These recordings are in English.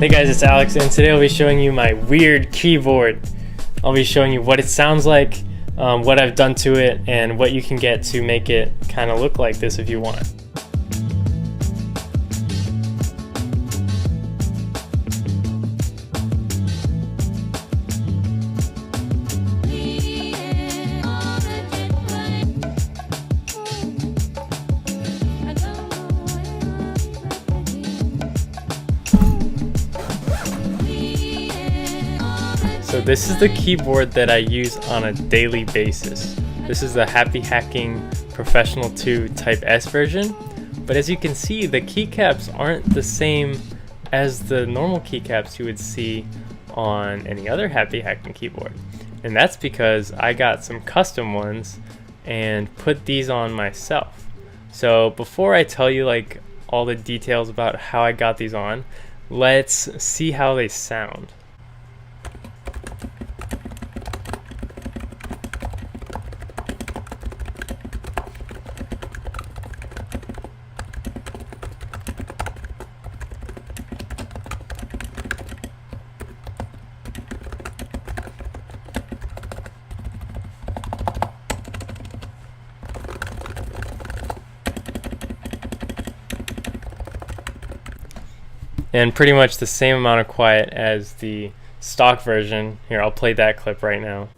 Hey guys, it's Alex, and today I'll be showing you my weird keyboard. I'll be showing you what it sounds like, what I've done to it, and what you can get to make it kind of look like this if you want. So this is the keyboard that I use on a daily basis. This is the Happy Hacking Professional 2 Type S version. But as you can see, the keycaps aren't the same as the normal keycaps you would see on any other Happy Hacking keyboard. And that's because I got some custom ones and put these on myself. So before I tell you like all the details about how I got these on, let's see how they sound. And pretty much the same amount of quiet as the stock version. Here, I'll play that clip right now.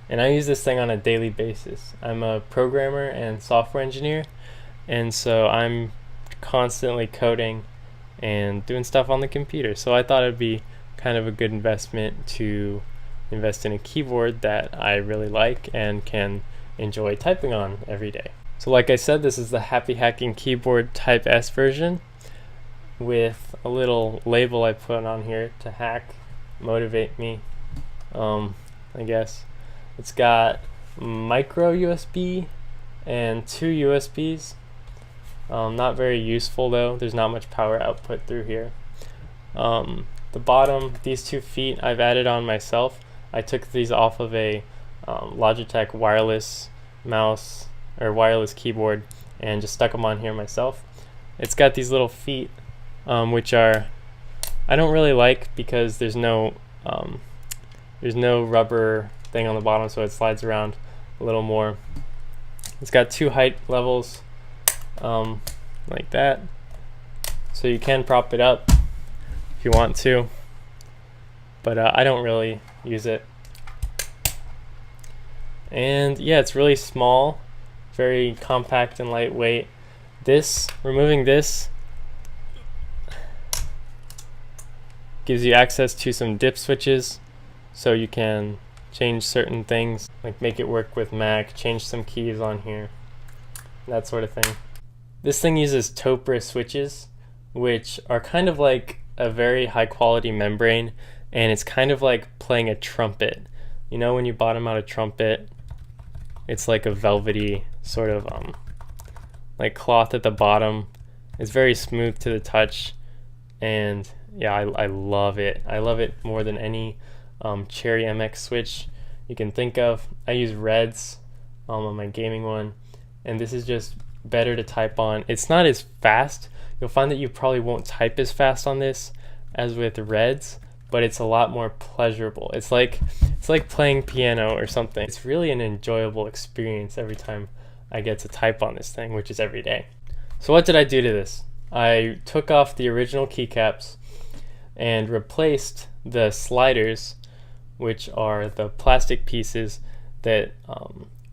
And I use this thing on a daily basis. I'm a programmer and software engineer, and so I'm constantly coding and doing stuff on the computer. So I thought it'd be kind of a good investment to invest in a keyboard that I really like and can enjoy typing on every day. So like I said, this is the Happy Hacking Keyboard Type S version with a little label I put on here to hack, motivate me, I guess. It's got micro USB and 2 USBs. Not very useful though, there's not much power output through here. The bottom, these 2 feet, I've added on myself. I took these off of a Logitech wireless mouse or wireless keyboard and just stuck them on here myself. It's got these little feet, which are I don't really like because there's no rubber thing on the bottom, so it slides around a little more. It's got 2 height levels, like that, so you can prop it up if you want to, but I don't really use it. And yeah, it's really small, very compact and lightweight. Removing this gives you access to some dip switches, so you can change certain things, like make it work with Mac, change some keys on here, that sort of thing. This thing uses Topra switches, which are kind of like a very high quality membrane, and it's kind of like playing a trumpet. You know when you bottom out a trumpet, it's like a velvety sort of like cloth at the bottom. It's very smooth to the touch, and yeah, I love it. I love it more than any Cherry MX switch you can think of. I use Reds on my gaming one, and this is just better to type on. It's not as fast. You'll find that you probably won't type as fast on this as with Reds, but it's a lot more pleasurable. It's like playing piano or something. It's really an enjoyable experience every time I get to type on this thing, which is every day. So what did I do to this? I took off the original keycaps and replaced the sliders, which are the plastic pieces that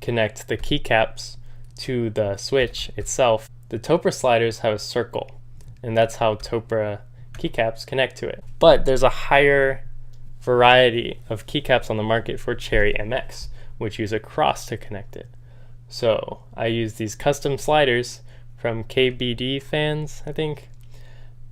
connect the keycaps to the switch itself. The Topra sliders have a circle, and that's how Topra keycaps connect to it. But there's a higher variety of keycaps on the market for Cherry MX, which use a cross to connect it. So I use these custom sliders from KBD fans, I think,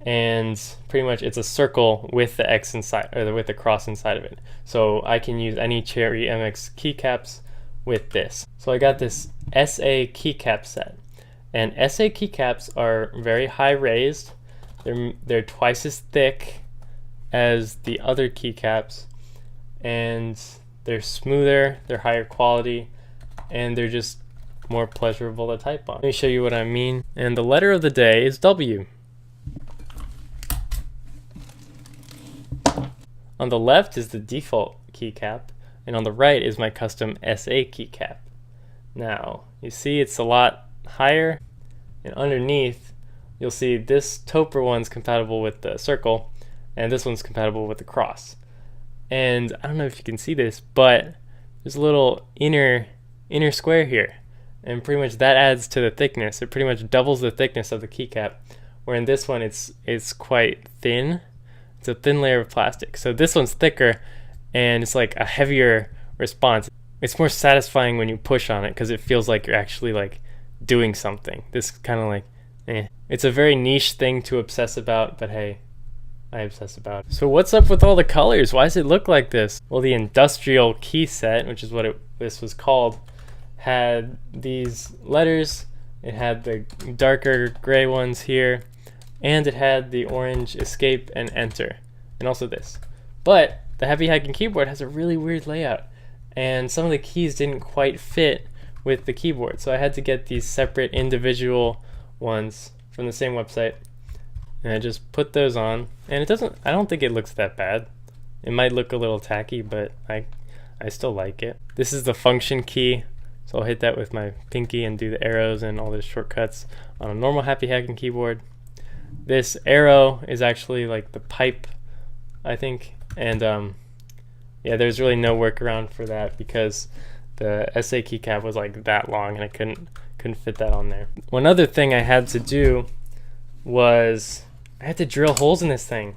and pretty much it's a circle with the X inside, or with the cross inside of it. So I can use any Cherry MX keycaps with this. So I got this SA keycap set, and SA keycaps are very high raised. They're twice as thick as the other keycaps, and they're smoother, they're higher quality, and they're just more pleasurable to type on. Let me show you what I mean. And the letter of the day is W. On the left is the default keycap, and on the right is my custom SA keycap. Now, you see it's a lot higher, and underneath you'll see this tauper one's compatible with the circle, and this one's compatible with the cross. And I don't know if you can see this, but there's a little inner square here, and pretty much that adds to the thickness. It pretty much doubles the thickness of the keycap, where in this one it's quite thin. It's a thin layer of plastic. So this one's thicker, and it's like a heavier response. It's more satisfying when you push on it because it feels like you're actually like doing something. This kind of like, It's a very niche thing to obsess about, but hey, I obsess about it. So what's up with all the colors? Why does it look like this? Well, the industrial key set, which is what this was called, had these letters. It had the darker gray ones here, and it had the orange escape and enter, and also this. But the Happy Hacking keyboard has a really weird layout, and some of the keys didn't quite fit with the keyboard, so I had to get these separate individual ones from the same website, and I just put those on, and I don't think it looks that bad. It might look a little tacky, but I still like it. This is the function key, so I'll hit that with my pinky and do the arrows and all the shortcuts on a normal Happy Hacking keyboard. This arrow is actually like the pipe, I think, and yeah, there's really no workaround for that because the SA keycap was like that long and I couldn't fit that on there. One other thing I had to do was I had to drill holes in this thing.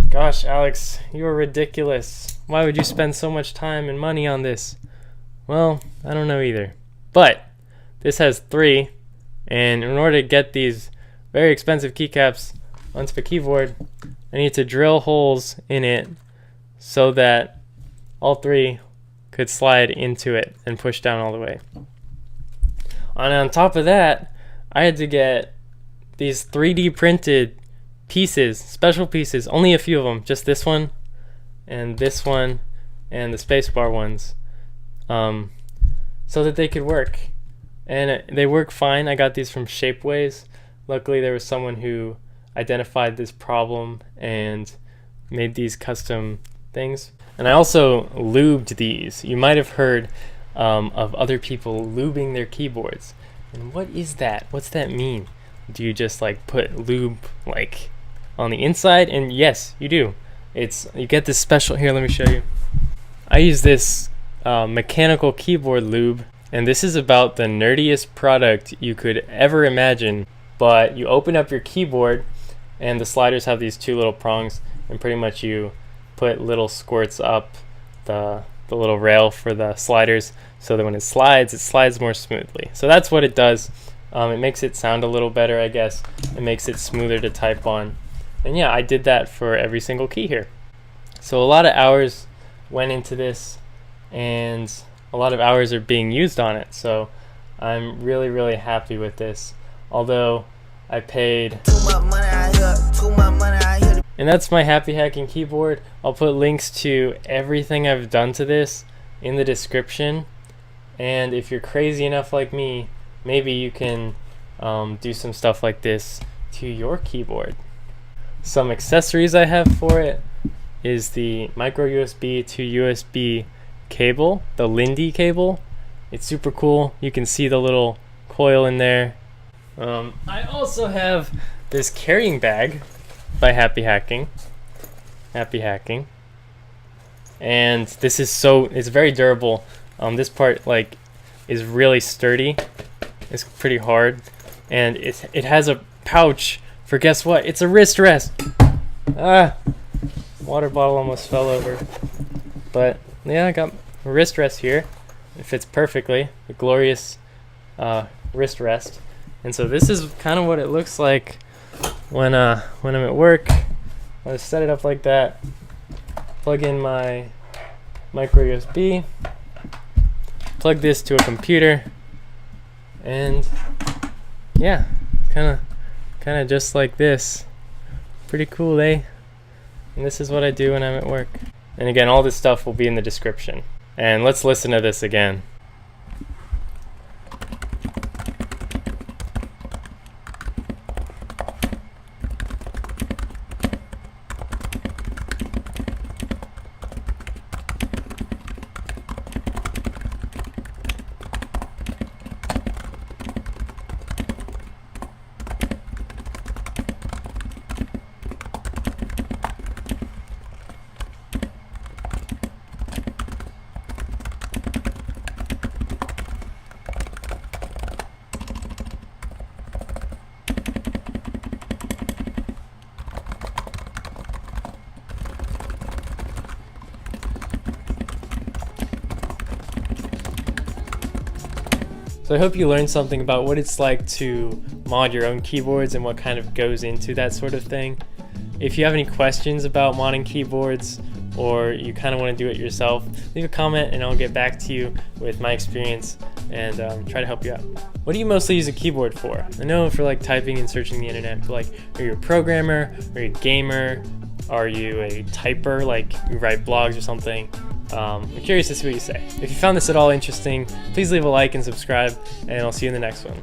Gosh, Alex, you are ridiculous. Why would you spend so much time and money on this? Well, I don't know either. But this has 3, and in order to get these very expensive keycaps onto the keyboard, I need to drill holes in it so that all 3 could slide into it and push down all the way. And on top of that, I had to get these 3D printed pieces, special pieces, only a few of them, just this one and the spacebar ones, so that they could work. And they work fine. I got these from Shapeways. Luckily there was someone who identified this problem and made these custom things. And I also lubed these. You might have heard of other people lubing their keyboards. And what is that? What's that mean? Do you just like put lube like on the inside? And yes, you do. You get this special, here, let me show you. I use this mechanical keyboard lube, and this is about the nerdiest product you could ever imagine. But you open up your keyboard, and the sliders have these 2 little prongs, and pretty much you put little squirts up the little rail for the sliders, so that when it slides more smoothly. So that's what it does. It makes it sound a little better, I guess. It makes it smoother to type on. And yeah, I did that for every single key here. So a lot of hours went into this, and a lot of hours are being used on it. So I'm really, really happy with this. Although I paid too much money out here. And that's my Happy Hacking keyboard. I'll put links to everything I've done to this in the description. And if you're crazy enough like me, maybe you can do some stuff like this to your keyboard. Some accessories I have for it is the micro USB to USB cable, the Lindy cable. It's super cool. You can see the little coil in there. I also have this carrying bag by Happy Hacking. And this is it's very durable. This part like is really sturdy. It's pretty hard, and it has a pouch for, guess what? It's a wrist rest. Water bottle almost fell over. But yeah, I got a wrist rest here. It fits perfectly. A glorious wrist rest. And so this is kind of what it looks like when I'm at work. I just set it up like that. Plug in my micro USB. Plug this to a computer. And yeah, kind of just like this. Pretty cool, eh? And this is what I do when I'm at work. And again, all this stuff will be in the description. And let's listen to this again. So I hope you learned something about what it's like to mod your own keyboards and what kind of goes into that sort of thing. If you have any questions about modding keyboards, or you kind of want to do it yourself, leave a comment and I'll get back to you with my experience and try to help you out. What do you mostly use a keyboard for? I know for like typing and searching the internet, but like, are you a programmer? Are you a gamer? Are you a typer, like you write blogs or something? I'm curious to see what you say. If you found this at all interesting, please leave a like and subscribe, and I'll see you in the next one.